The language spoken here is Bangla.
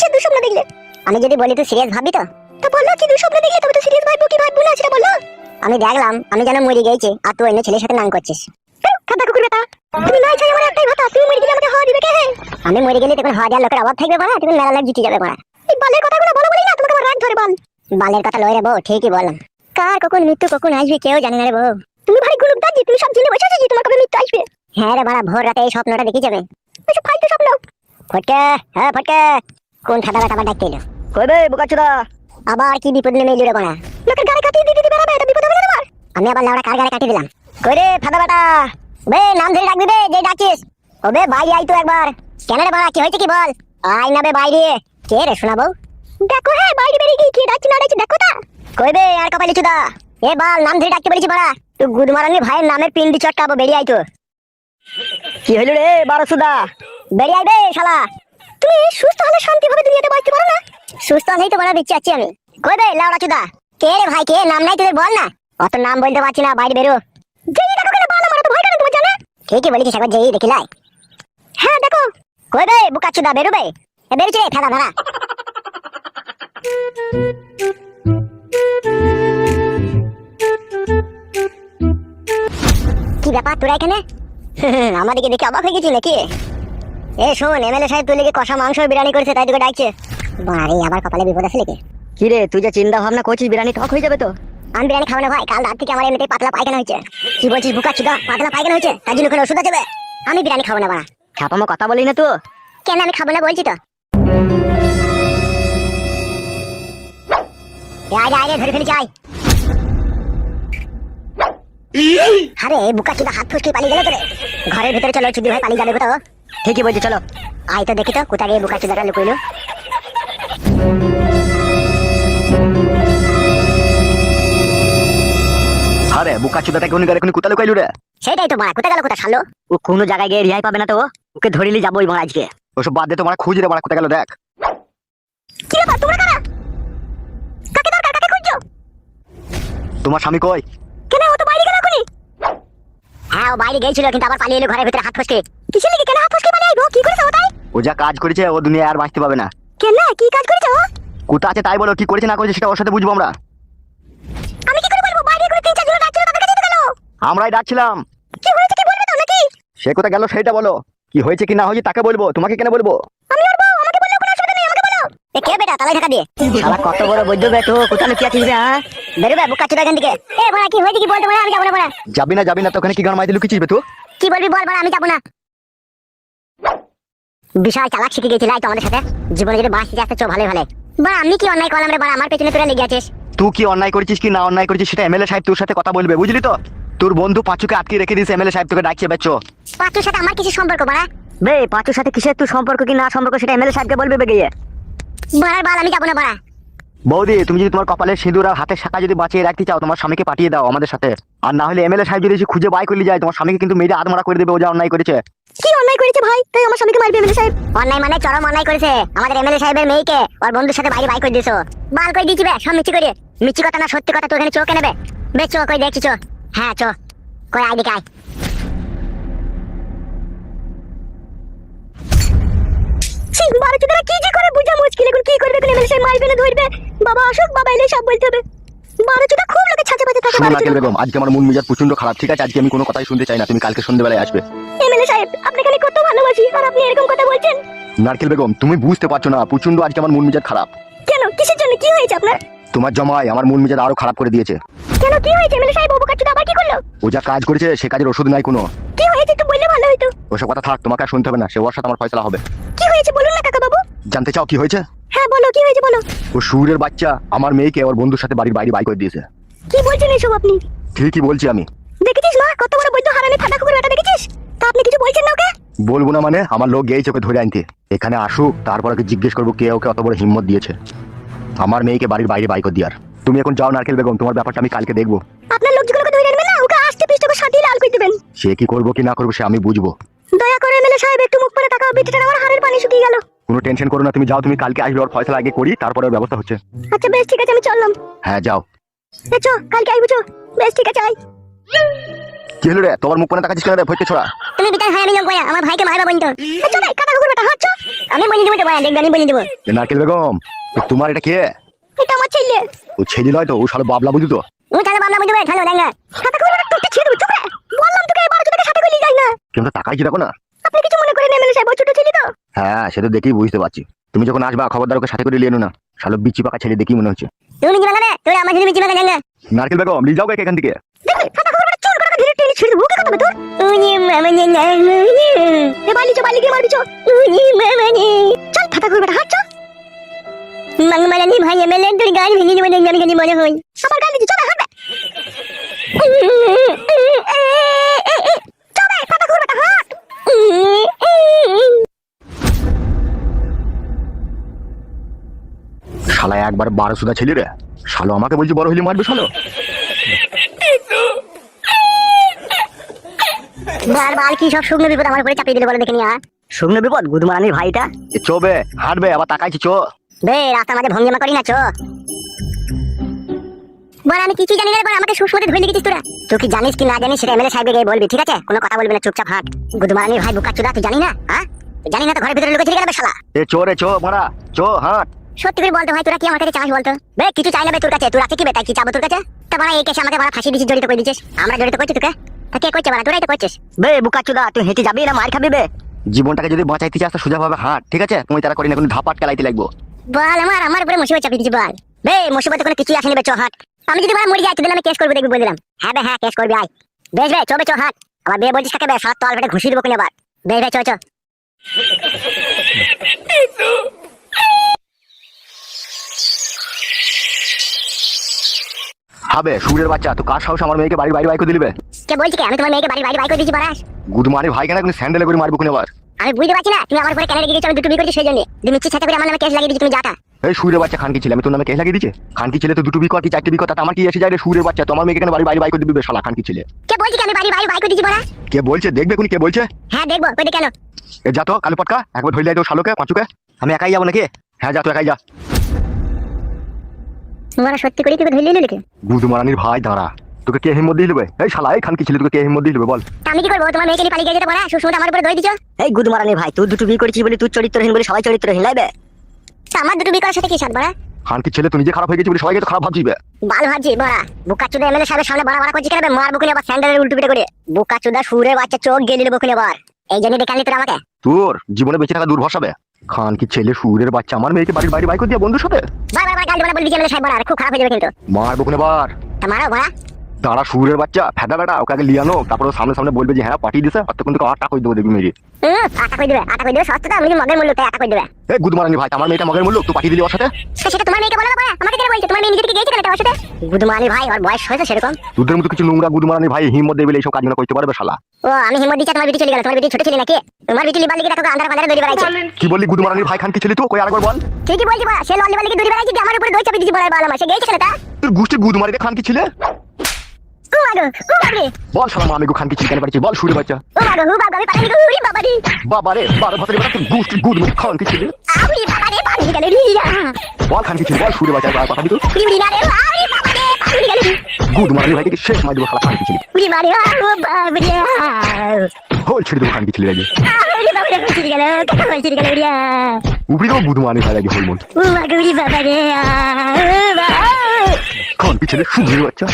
কিসের দুঃস্বপ্ন দেখলে? আমি যদি বলি তুই সিরিয়াস ভাববি তো? তা বলো কি দুঃস্বপ্ন দেখলে, তবে তো সিরিয়াস ভাববো কি ভাববো না সেটা বলো। আমি দেখলাম আমি যেন মরে গেছি আর তুই অন্য ছেলের সাথে নাং করছিস। খাতা কুকুর বেটা, তুমি নাই চাই আমার একটাই ভাতা, তুমি মরে গেলে আমাকে হাওয়া দিবে কে? আমি মরে গেলে তখন হাওয়া দেওয়ার লোকের অভাব থাকবে বড়া, তুমি মেলা লাগ জিতে যাবে বড়া। এই বালের কথাগুলো বলো বলি না, তোমাকে আমার রাগ ধরে বল। বালের কথা লয় রে বউ, ঠিকই বললাম। কার কখন মৃত্যু কখন আসবে কেউ জানে না রে বউ। তুমি ভারী গুলুক দাজি, তুমি সব জেনে বসে আছো যে তোমার কবে মৃত্যু আসবে। হ্যাঁ রে বড়া, ভোর রাতে এই স্বপ্নটা দেখি যাবে। ওইসব ফালতু স্বপ্ন। ফটকে, হ্যাঁ ফটকে, কোন ঠাডা বেটা আবার ডাকতে এলো? কই বে বোকাচোদা, আবার কি বিপদ নেমে এলো রে বড়া? লোকের গাড়ি কাটিয়ে দিতে বেড়াবে, এটা বিপদ হবে না তোমার? আমি আবার লাউড়া কার গাড়ি কাটিয়ে দিলাম? কই রে ফাদা বেটা, বে নাম ধরে ডাকবি বে, যে ডাকিস। ও বে বাইরে আই তো একবার। কেন রে বড়া, কি হয়েছে কি বল? আই না বে বাইরে। কে রে শোনাবো? দেখো হ্যাঁ বাইরে বেরিয়ে গিয়ে কি ডাকছি না ডাকছি দেখো তা। কই বে আর কপালি চুদা, এ বাল নাম ধরে ডাকতে বলেছি বড়া। তুই গুদমারানি ভাইয়ের নামের পিন্ডি চটকাবো, বেরিয়ে আই তো। কি হইল রে বারোসুদা? বেরিয়ে আই বে শালা। তুমি সুস্থ হলে শান্তিভাবে দুনিয়াতে বাঁচতে পারো না? সুস্থ হলেই তো বড়া দিচ্ছি আছি আমি। কই বে লাউড়া চুদা, কে রে ভাই, কে? নাম নাই তোদের বল না। অত নাম বলতে পারছি না, বাইরে বেরো। যেই দেখো কেন বাল আমার তো ভয় করে তোমার জানা। ঠিকই বলেছিস, একবার যেই দেখি লাই। হ্যাঁ দেখো। কই বে বুকাচুদা, বেরো বে। এ বেরোছে ফেদা ধরা। কি ব্যাপার তোরা এখানে? আমাদেরকে দেখে অবাক হয়ে গেছিস নাকি? এ শোন, এমএলএ সাহেব তুই লেগে কষা মাংস বিরিয়ানি করেছে, তাই তোকে ডাকছে। বাড়ি আবার কপালে বিপদ আছে নাকি? কি রে তুই যে চিন্তা ভাবনা করছিস বিরিয়ানি টক হয়ে যাবে তো? আমি বিরিয়ানি খাবো না ভাই, কাল রাত থেকে আমার এমনিতেই পাতলা পায়খানা হয়েছে। কি বলছিস বুকাচুদা, পাতলা পায়খানা হয়েছে তার জন্য কোনো ওষুধ আছে বে? আমি বিরিয়ানি খাবো না বাড়া। ছাপামো কথা বলি না তো। কেন আমি খাবো না বলছি তো। আয় আয় ধরে ফেলি যাই। আরে বুকাচুদা হাত ফুসকে পালিয়ে গেল তোরে। ঘরের ভিতরে চলো, চুদি ভাই পালিয়ে যাবে তো। ঠিকই বলছি, চলো। আয় তো দেখি তো কোথায় গিয়ে বুকাচুদাটা লুকইলো। আরে বোকাচোদাটাকে উনি গারে কোথায় লুকাইলো রে? সেটাই তো বাড়া, কোথায় গেল কোথায় শালো? ও কোনো জায়গায় গিয়ে রিহাই পাবে না তো, ওকে ধরিলি যাবোই বড় আজকে। ওসব বাদ দে, তোমার খুঁজ রে, কোথায় গেল দেখ। কি ব্যাপার তোমরা কারা? কাকে দরকার, কাকে খুঁজছো? তোমার স্বামী কই? কেন ও তো বাইরে গেল এখনি। হ্যাঁ ও বাইরে গিয়েছিল, কিন্তু আবার পালিয়ে এলো ঘরের ভিতরে হাত ফসকে। কিসের লাগি, কেন হাত ফসকে পালিয়ে আইবো? কি করেছে ও তাই? ও যা কাজ করেছে ও দুনিয়ায় আর বাঁচতে পাবে না। কেন, কি কাজ করেছে ও? কোথা আছে তাই বলো, কি করেছে না করেছে সেটা ওর সাথে বুঝবো আমরা। আমি কি করে বলবো? বাইরে করে তিন চার জন ডাকছিল, তাদের কাছে তো গেল। আমরাই ডাকছিলাম। কি হয়েছে কি বলবে তো নাকি? সে কোথায় গেল সেটা বলো। কি হয়েছে কি না হয়েছে তাকে বলবো, তোমাকে কেন বলবো? আমি ওর বউ, আমাকে বললে কোনো অসুবিধা নেই, আমাকে বলো। এ কে বেটা তালাই ঢাকা দিয়ে? শালা কত বড় বৈদ্য বে তো, কোথায় লুকিয়ে আছিস বে? হ্যাঁ বেরোবে বুকাচুদা এখান থেকে। এ বড়া কি হয়েছে কি বলতে বলে, আমি যাবো না বড়া। যাবি না তো ওখানে কি গান মাইতে লুকিয়েছিস বে তুই? কি বলবি বল বড়া, আমি যাবো না। বিশাল চালাক শিখে গেছিস তো আমাদের সাথে। জীবনে যদি বাঁচতে যাচ্ছে চো ভালোই ভালো। বড়া আমি কি অন্যায় করলাম রে বড়া, আমার পেছনে তোরা লেগে আছিস। তুই কি অন্যায় করেছিস কি না অন্যায় করেছিস সেটা এমএলএ সাহেব তোর সাথে কথা বলবে, বুঝলি তো? তোর বন্ধু পাঁচুকে আটকে রেখে দিয়েছে, এমএলএ সাহেব তোকে ডাকছে বেচো। পাঁচুর সাথে আমার কিছু সম্পর্ক বড়া? বে পাঁচুর সাথে কিসের তুই সম্পর্ক কি না সম্পর্ক সেটা এমএলএ সাহেবকে বলবে বে গিয়ে। বড়ার বাল, আমি যাবো না বড়া। বৌদি তুমি যদি তোমার কপালে সিঁদুর আর হাতের শাখা যদি বাঁচিয়ে রাখতে চাও, তোমার স্বামীকে পাঠিয়ে দাও আমাদের সাথে। আর না হলে এমএলএ সাহেব যদি এসে খুঁজে বাই করলে যায়, তোমার স্বামীকে কিন্তু মেরে আধমরা করে দেবে, ও যা অন্যায় করেছে। কি অন্যায় করেছে ভাই, তাই আমার স্বামীকে মারবে এমএলএ সাহেব? অন্যায় মানে চরম অন্যায় করেছে। আমাদের এমএলএ সাহেবের মেয়েকে ওর বন্ধুর সাথে বাইরে বাই করে দিয়েছো। বাল করে দিয়েছি বে, সব মিছি করে। মিছি কথা না সত্যি কথা, তো এখানে চো কেন বে? বে চো, কই দেখছি চো। হ্যাঁ চো, কই আয় দিকে আয়। বারোচোদারা কি যে করে বুঝা মুশকিল, এখন কি করবে? এখন এমএলএ সাহেব মারবে না ধরবে? বাবা অশোক, বাবা এলে সব বলতে হবে। বারোচোদা খুব লোকে ছাঁচে বাজে থাকে। শোনো নাকেল বেগম, আজকে আমার মন মেজাজ প্রচন্ড খারাপ, ঠিক আছে? আজকে আমি কোনো কথাই শুনতে চাই না, তুমি কালকে সন্ধ্যেবেলায় আসবে। এমএলএ সাহেব আপনাকে আমি কত ভালোবাসি, আর আপনি এরকম কথা বলছেন? নারকেল বেগম তুমি বুঝতে পারছো না, প্রচন্ড আজকে আমার মন মেজাজ খারাপ। কেন, কিসের জন্য, কি হয়েছে আপনার? তোমার জামাই আমার মন মেজাজ আরো খারাপ করে দিয়েছে। কেন, কি হয়েছে? এমএলএ সাহেব বোকাচোদা আবার কি করলো? ও যা কাজ করেছে সে কাজের ওষুধ নাই কোনো। কি হয়েছে একটু বললে ভালো হতো। ওসব কথা থাক, তোমাকে আর শুনতে হবে না, সে ওর সাথে আমার ফয়সালা হবে। কি হয়েছে বলুন না কাকা বাবু। জানতে চাও কি হয়েছে? হ্যাঁ বলো, কি হয়েছে বলো। ও সুরের বাচ্চা আমার মেয়েকে ওর বন্ধুর সাথে বাড়ির বাইরে বাই করে দিয়েছে। কি বলছেন এসব আপনি? ঠিকই বলছি আমি। দেখেছিস মা, কত বড় বৈদ্য হারামি ফাটা কুকুর বেটা, দেখেছিস? তা আপনি কিছু বলছেন না ওকে? বলবো না মানে, আমার লোক গিয়েছে ওকে ধরে আনতে। এখানে আসুক, তারপর ওকে জিজ্ঞেস করবো কে ওকে অত বড় হিম্মত দিয়েছে আমার মেয়েকে বাড়ির বাইরে বাই করে দেওয়ার। তুমি এখন যাও নারকেল বেগম, তোমার ব্যাপারটা আমি কালকে দেখবো। আপনার লোকজনকে ধরে আনবেন না, ওকে আস্তে পিষ্টে করে সাথে লাল করে দিবেন। সে কি করবো কি না করবো সে আমি বুঝবো। দয়া করে এমএলএ সাহেব একটু মুখ পরে তাকাও, বিটিটার আমার হাড়ের পানি শুকিয়ে গেল। কোনো টেনশন করো না, তুমি যাও, তুমি কালকে আসবে, ওর ফয়সালা আগে করি তারপরে ওর ব্যবস্থা হচ্ছে। আচ্ছা বেশ ঠিক আছে, আমি চললাম। হ্যাঁ যাও। চো কালকে আইবো চো। বেশ ঠিক আছে আই। কি হলো রে, তোমার মুখ কোনে তাকাচ্ছিস কেন রে ভইতে ছোড়া? তুমি বিটাই হয় আমি লোক বয়া আমার ভাইকে মারবা বলতো চলে কাটা কুকুর বেটা হাঁটছো আমি বলি দেবো তো বয়া দেখবে আমি বলি দেবো এ নারকেল বেগম, এ তোমার এটা কে? এটা আমার ছেলে ও ছেলে নয় তো, ও শালো বাবলা বুঝি তো। ও তাহলে বাংলা বুঝবে ঠালো দেঙ্গা কাটা কুকুর বেটা তোকে ছেড়ে দেবো চুপ রে বললাম তোকে এবার তোকে সাথে করে নিয়ে যাই না কিন্তু তাকাইছি দেখো না। আপনি কিছু মনে করেন এমএলএ সাহেব ও ছোট ছেলে তো হ্যাঁ সে তো দেখেই বুঝতে পারছি। তুমি যখন আসবা খবরদার ওকে সাথে করে নিয়ে এনো না, শালো বিচি পাকা ছেলে দেখি মনে হচ্ছে। তুমি কি বাংলা তোরা আমার ছেলে বিচি বাগা দেঙ্গা নারকেল বেগম নিয়ে যাও এখান থেকে। দেখবে কাটা কুকুর বেটা চোর করে ধীরে টেনে ছেড়ে দেবো কে কথা বলতো উনি মামনি না এ বালি কে মারবিছো উনি মামনি চল কাটা কুকুর বেটা হাঁটছো মাংমালানি ভাই এমএলএ তোর গান ভেঙে দেবো দেঙ্গা আমি মনে হই আমার গান দিচ্ছি চল হাঁটবে চলে কাটা কুকুর বেটা হাঁট শালা একবার 12 সুদা ছেলে রে, শালো আমাকে বলছি বড় হইলে মারবে শালো। বারবার কি সব শুকনো বিপদ আমার উপরে চাপিয়ে দিলে বলে দেখে নিয়া শুকনো বিপদ গুদমারানির ভাইটা। এ চোবে হাঁটবে আবার তাকাইছি চো। বে রাস্তার মাঝে ভঙ্গিমা করি না চো বল আমি কিছু জানি না বল আমাকে সুসমতে ধরে লিখেছিস তোরা তুই কি জানিস কি না জানিস সেটা এমএলএ সাহেবকে গিয়ে বলবি ঠিক আছে কোনো কথা বলবি না চুপচাপ হাঁট গুদমারানির ভাই বুকাচুদা তুই জানি না হ্যাঁ জানি না তো ঘরের ভিতরে লুকিয়ে গেল শালা এ চো রে চো মারা চো হাঁট। সত্যি করে বলতো ভাই তোরা কি আমার কাছে চাস বলতো বে কিছু চাই না বে তোর কাছে তোর আছে কি বে তাই কি চাবো তোর কাছে তা বড় এই কেসে আমাকে বড় ফাঁসি দিছিস জড়িত করে দিছিস আমরা জড়িত করছি তোকে তা কে করছে বড় তোরাই তো করছিস বে বুকাচুদা তুই হেঁটে যাবি না মার খাবি বে? জীবনটাকে যদি বাঁচাইতে চাস তো সোজা ভাবে হাঁট ঠিক আছে, তুমি তারা করি না কোনো ধাপাট কেলাইতে লাগবো। বল আমার উপরে মুসিবত চাপিয়ে দিছিস বল বে মুসিবতে কোনো কিছু আসেনি বে চো হাঁট আমি যদি বড় মরে যাই তোদের আমি কেস করবো দেখবি বলে দিলাম হ্যাঁ বে হ্যাঁ কেস করবি আয় বেশ বে চো বে চো হাঁট আবার বে বলছিস কাকে বে সাত তো আলবেটে ঘুষি দেবো কিনা আবার বেশ বে চো চো হবে সুরের বাচ্চা, তো কার সাহস আমার মেয়েকে বাড়ি বাইক করে দিলিবে? কে বলছি কে আমি তোমার মেয়েকে বাড়ি বাইক করে দিয়েছি বড়াস গুদমানি ভাই কেন তুমি স্যান্ডেলে করে মারবো কিনা আবার? আমি বুঝতে পারছি না তুমি আমার উপরে কেন রেগে গেছো আমি দুটো বিয়ে করছি সেই জন্য তুমি মিচ্ছি ছাতা করে আমার নামে কেস লাগিয়ে দিচ্ছি তুমি যাটা এই সুরের বাচ্চা খানকি ছেলে, আমি তোর নামে কেস লাগিয়ে দিচ্ছে? খানকি ছেলে তো দুটো বিকট কি চারটে বিকট, তাতে আমার কি এসে যায় রে সুরের বাচ্চা? তোমার মেয়েকে কেন বাড়ি বাইক করে দিবি শালা খানকি ছেলে? কে বলছি আমি বাড়ি বাইক করে দিয়েছি বড়া কে বলছে দেখবে কোন কে বলছে? হ্যাঁ দেখবো কই কেন এ যা তো কালো পটকা একবার ধরে তো শালোকে পাঁচুকে। আমি একাই যাবো নাকি? হ্যাঁ যা তো একাই যা। তোমরা সত্যি করে তোকে ধরে নিলে নাকি গুদমারানির ভাই দাঁড়া, তোকে কে হিম্মত দিয়ে দিবে? এই শালা এই খানকি ছেলে তোকে কে হিম্মত দিয়ে দিবে বল? তা আমি কি করবো তোমার মেয়েকে নিয়ে পালিয়ে গেছে বড়া সুসমত আমার উপরে ধরে দিছো এই গুদমারানির ভাই তুই দুটো বিয়ে করেছিস বলে তুই চরিত্রহীন বলে সবাই চরিত্রহীন লাইবে? তা আমার দুটো বিয়ে করার সাথে কি সাথ বড়া খানকি ছেলে তুই নিজে খারাপ হয়ে গেছিস বলে সবাইকে তো খারাপ ভাবছিস বে। ভালো ভাবছি বড়া বুকাচুদা এমএলএ সাহেবের সামনে বড় করছি কেন মারবো কিনা আবার স্যান্ডেলের উল্টো পিটে করে বুকাচুদা সুরে বাচ্চা চোখ গেলে নেবো কিনা আবার এই জন্য ডেকে আনলি তোরা আমাকে তোর জীবনে বেঁচে থাকা দুর্ভরসাবে খানকি ছেলে সুরের বাচ্চা আমার মেয়েকে বাড়ির বাইরে বাইক দিয়ে বন্ধুর সাথে বারবার গাল দেবো বলবি এমএলএ সাহেব বড়া খুব খারাপ হয়ে যাবে কিন্তু মারবো কিনা বার? তা মারো বড়া দাঁড়া সুরের বাচ্চা ফেদা বেটা, ওকে আগে লিয়ানো তারপর সামনে সামনে বলবে যে হ্যাঁ পাঠিয়ে দিছে, আর তখন তোকে আটটা করে দেবো দেখবি মেরে। আটা করে দেবে সস্তা তো আমি মগের মূল্য তাই আটা করে দেবে এই গুদমারানি ভাই আমার মেয়েটা মগের মূল্য তুই পাঠিয়ে দিলি ওর সাথে? সেটা তোমার মেয়েকে বলো না বড়া আমাকে কেন বলছো তোমার মেয়ে নিজে থেকে গেছে কেন তার সাথে গুদমানি ভাই আর বয়স হয়েছে সেরকম তোদের মতো কিছু নোংরা গুদমারানি ভাই হিম্মত দেবে এইসব কাজগুলো করতে পারবে শালা? ও আমি হিম্মত দিচ্ছি তোমার বিটি চলে গেল তোমার বিটি ছোট ছেলে নাকি তোমার বিটি লিবাল লিখে দেখো আন্ধার পান্ধারে দড়ি বেড়াইছে কি বললি গুদমারানি ভাই খানকি ছেলে তুই কই আরেকবার বল? ঠিকই বলছি বড়া সে ললি বালিকে দড়ি বেড়াইছে যে আমার উপরে দই চাপিয়ে দিয়েছে বড়া বালা মাসে গেছে কেন তা তোর গোষ্ঠী গুদমারিতে খানকি ছেলে ও মাগো বল শালা আমি খানকি ছেলে কেন পাঠিয়েছি বল সুরের বাচ্চা? ও মাগো আমি পালিয়ে গেল উরি বাবা রে বাবারে 12 বছরের বেটা তোর গোষ্ঠী গুদমারি খানকি ছেলে আউরি বাবা রে পালিয়ে গেল রে বল খানকি ছেলে বল সুরের বাচ্চা কথা দিত উরি না রে আউরি বাবা রে পালিয়ে গেল গুদমারানি ভাইকে শেষ মাই দেবো শালা খানকি ছেলে। উরি মারে ও বাবা রে হোল ছেড়ে দেবো খানকি ছেলে আগে আউরি বাবা রে ছিড়ে গেল কত ছিড়ে গেল রিয়া উপরে দেবো গুদমারানি ভাই আগে হোল মন ও মাগো উরি বাবা রে খানকি ছেলে সুরের বাচ্চা।